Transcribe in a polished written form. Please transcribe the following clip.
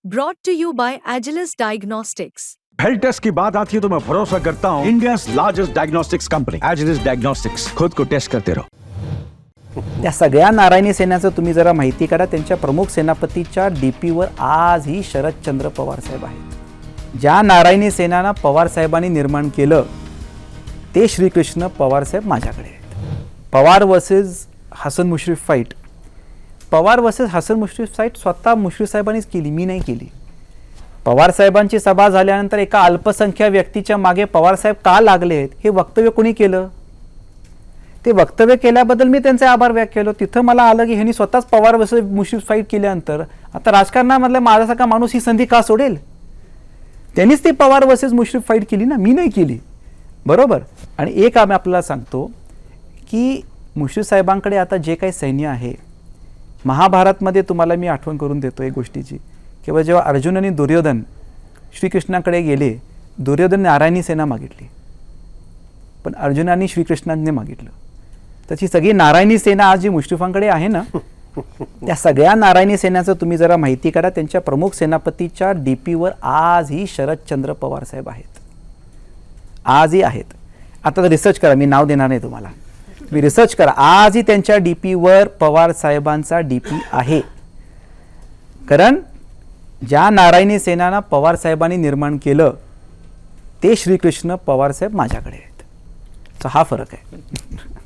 Brought to you by Agilus Diagnostics. Health test की बात आती है तो मैं भरोसा करता हूँ India largest diagnostics company Agilus Diagnostics. खुद को टेस्ट करते रहो। त्या सगळ्या नारायणी सेनाचं तुम्ही जरा माहिती काढा। त्यांच्या प्रमुख सेनापतीच्या डीपीवर आजही शरदचंद्र पवार साहेब आहेत। ज्या नारायणी सेनानं पवार साहेबांनी निर्माण केलं ते श्रीकृष्ण पवार साहेब माझ्याकडे आहेत। Pawar versus Hasan Mushrif fight, Pawar versus Hasan Mushrif fight स्वतः मुश्रीफ साहेबांनीच केली, मी नाही केली। पवार साहेबांची सभा झाल्यानंतर एका अल्पसंख्याक व्यक्तीच्या मागे पवार साहेब का लागले आहेत हे वक्तव्य कोणी केलं? ते वक्तव्य केल्याबद्दल मी त्यांचे आभार व्यक्त केलो। तिथं मला आलं की ह्यांनी स्वतःच पवार वर्सेस मुश्रीफ फाईट केल्यानंतर आता राजकारणामधला माझ्यासारखा माणूस ही संधी का सोडेल? त्यांनीच ती पवार वर्सेस मुश्रीफ फाईट केली ना, मी नाही केली, बरोबर। आणि एक आम्ही आपल्याला सांगतो की मुश्रीफ साहेबांकडे आता जे काही सैन्य आहे, महाभारतमध्ये तुम्हाला मी आठवण करून देतो एक गोष्टीची, किंवा जेव्हा अर्जुन आणि दुर्योधन श्रीकृष्णाकडे गेले, दुर्योधन नारायणी सेना मागितली, पण अर्जुनाने श्रीकृष्णाने मागितलं। त्याची सगळी नारायणी सेना आज जी मुश्रीफांकडे आहे ना, त्या सगळ्या नारायणी सेनाचं तुम्ही जरा माहिती काढा। त्यांच्या प्रमुख सेनापतीच्या डीपीवर आजही शरदचंद्र पवार साहेब आहेत, आजही आहेत। आता रिसर्च करा, मी नाव देणार नाही तुम्हाला, तुम्ही रिसर्च करा। आजही त्यांच्या डीपीवर पवार साहेबांचा डीपी आहे, कारण ज्या नारायणी सेनानं पवार साहेबांनी निर्माण केलं ते श्रीकृष्ण पवार साहेब माझ्याकडे आहेत। हा फरक आहे।